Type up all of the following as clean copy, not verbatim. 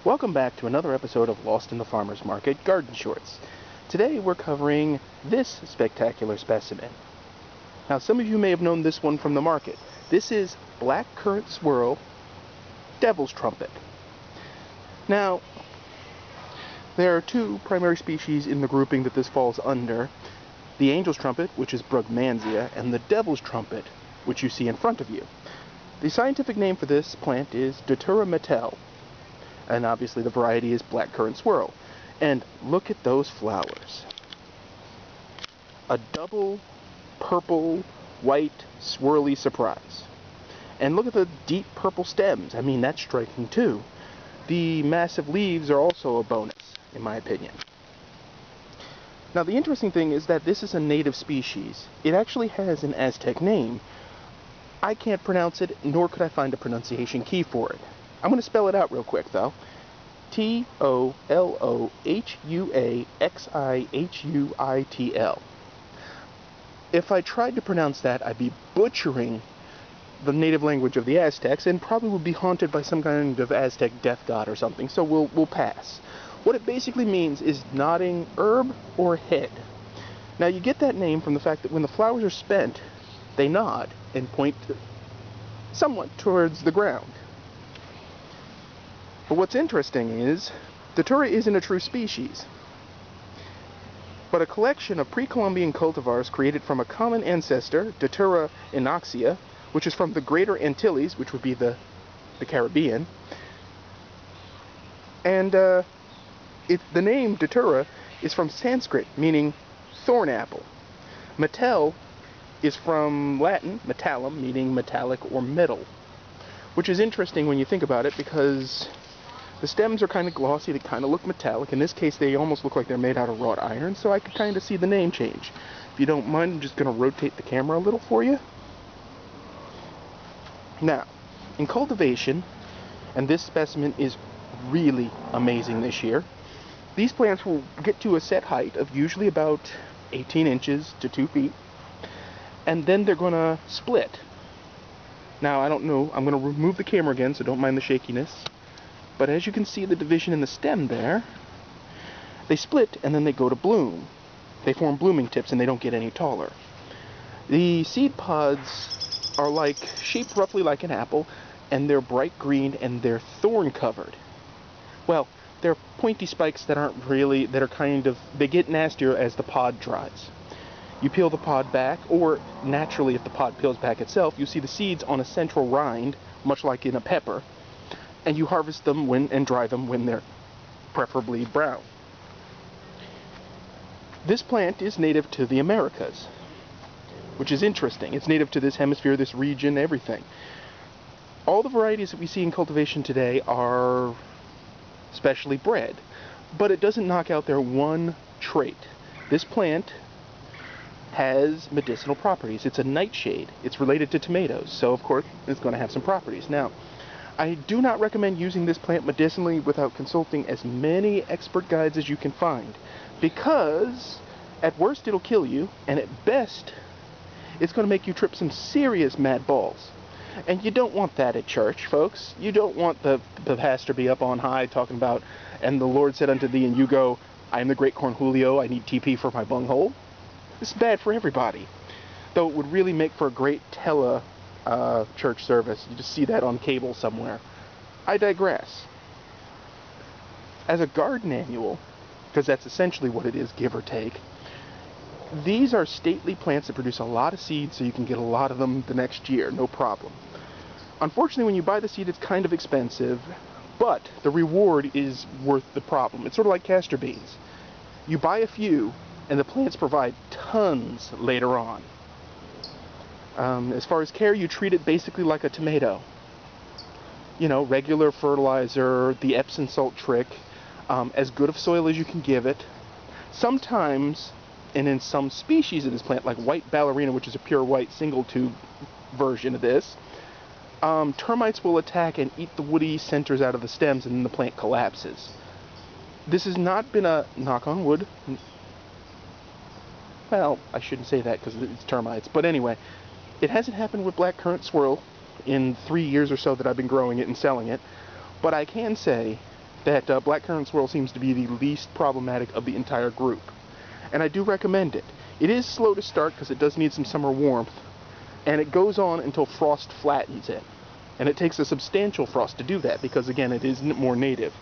Welcome back to another episode of Lost in the Farmer's Market Garden Shorts. Today we're covering this spectacular specimen. Now some of you may have known this one from the market. This is black currant swirl, devil's trumpet. Now there are two primary species in the grouping that this falls under. The angel's trumpet, which is Brugmansia, and the devil's trumpet, which you see in front of you. The scientific name for this plant is Datura metel. And obviously the variety is black currant swirl. And look at those flowers. A double purple, white, swirly surprise. And look at the deep purple stems. I mean, that's striking too. The massive leaves are also a bonus, in my opinion. Now the interesting thing is that this is a native species. It actually has an Aztec name. I can't pronounce it, nor could I find a pronunciation key for it. I'm going to spell it out real quick, though. Tollohuaxihuitl. If I tried to pronounce that, I'd be butchering the native language of the Aztecs and probably would be haunted by some kind of Aztec death god or something, so we'll pass. What it basically means is nodding herb or head. Now, you get that name from the fact that when the flowers are spent, they nod and point somewhat towards the ground. But what's interesting is, Datura isn't a true species, but a collection of pre-Columbian cultivars created from a common ancestor, Datura inoxia, which is from the Greater Antilles, which would be the Caribbean. And the name Datura is from Sanskrit, meaning thorn apple. Metel is from Latin, metallum, meaning metallic or metal, which is interesting when you think about it because the stems are kind of glossy, they kind of look metallic. In this case, they almost look like they're made out of wrought iron, so I could kind of see the name change. If you don't mind, I'm just going to rotate the camera a little for you. Now, in cultivation, and this specimen is really amazing this year, these plants will get to a set height of usually about 18 inches to 2 feet. And then they're going to split. Now, I don't know, I'm going to remove the camera again, so don't mind the shakiness. But as you can see the division in the stem there, they split and then they go to bloom. They form blooming tips and they don't get any taller. The seed pods are shaped roughly like an apple, and they're bright green and they're thorn covered. Well, they're pointy spikes that aren't really, they get nastier as the pod dries. You peel the pod back, or naturally if the pod peels back itself, you see the seeds on a central rind, much like in a pepper, and you harvest them and dry them when they're preferably brown. This plant is native to the Americas, which is interesting. It's native to this hemisphere, this region, everything. All the varieties that we see in cultivation today are specially bred, but it doesn't knock out their one trait. This plant has medicinal properties. It's a nightshade. It's related to tomatoes, so of course it's going to have some properties. Now, I do not recommend using this plant medicinally without consulting as many expert guides as you can find, because at worst it'll kill you, and at best it's going to make you trip some serious mad balls. And you don't want that at church, folks. You don't want the pastor be up on high talking about, and the Lord said unto thee, and you go, I am the great Cornholio, I need TP for my bunghole. This is bad for everybody. Though it would really make for a great church service. You just see that on cable somewhere. I digress. As a garden annual, because that's essentially what it is, give or take, these are stately plants that produce a lot of seeds, so you can get a lot of them the next year, no problem. Unfortunately, when you buy the seed, it's kind of expensive, but the reward is worth the problem. It's sort of like castor beans. You buy a few, and the plants provide tons later on. As far as care, you treat it basically like a tomato. You know, regular fertilizer, the Epsom salt trick, as good of soil as you can give it. Sometimes, and in some species of this plant, like white ballerina, which is a pure white single tube version of this, termites will attack and eat the woody centers out of the stems, and then the plant collapses. This has not been a, knock on wood, well, I shouldn't say that because it's termites, but anyway, it hasn't happened with black currant swirl in 3 years or so that I've been growing it and selling it, but I can say that blackcurrant swirl seems to be the least problematic of the entire group. And I do recommend it. It is slow to start because it does need some summer warmth, and it goes on until frost flattens it. And it takes a substantial frost to do that because, again, it is more native.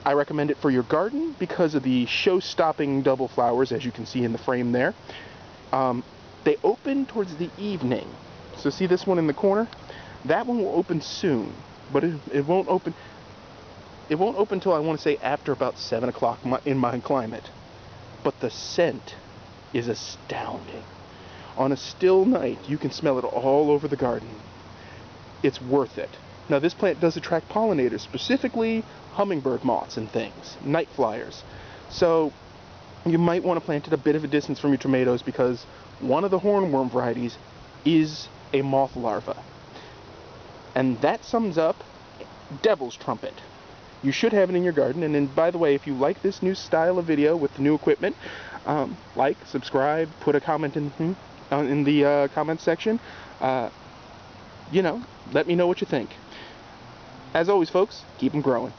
I recommend it for your garden because of the show-stopping double flowers, as you can see in the frame there. They open towards the evening. So see this one in the corner? That one will open soon, but it won't open. It won't open till I want to say after about 7 o'clock in my climate. But the scent is astounding. On a still night, you can smell it all over the garden. It's worth it. Now, this plant does attract pollinators, specifically hummingbird moths and things, night flyers. So you might want to plant it a bit of a distance from your tomatoes because one of the hornworm varieties is a moth larva. And that sums up Devil's Trumpet. You should have it in your garden. And then, by the way, if you like this new style of video with the new equipment, like, subscribe, put a comment in the comment section. You know, let me know what you think. As always, folks, keep them growing.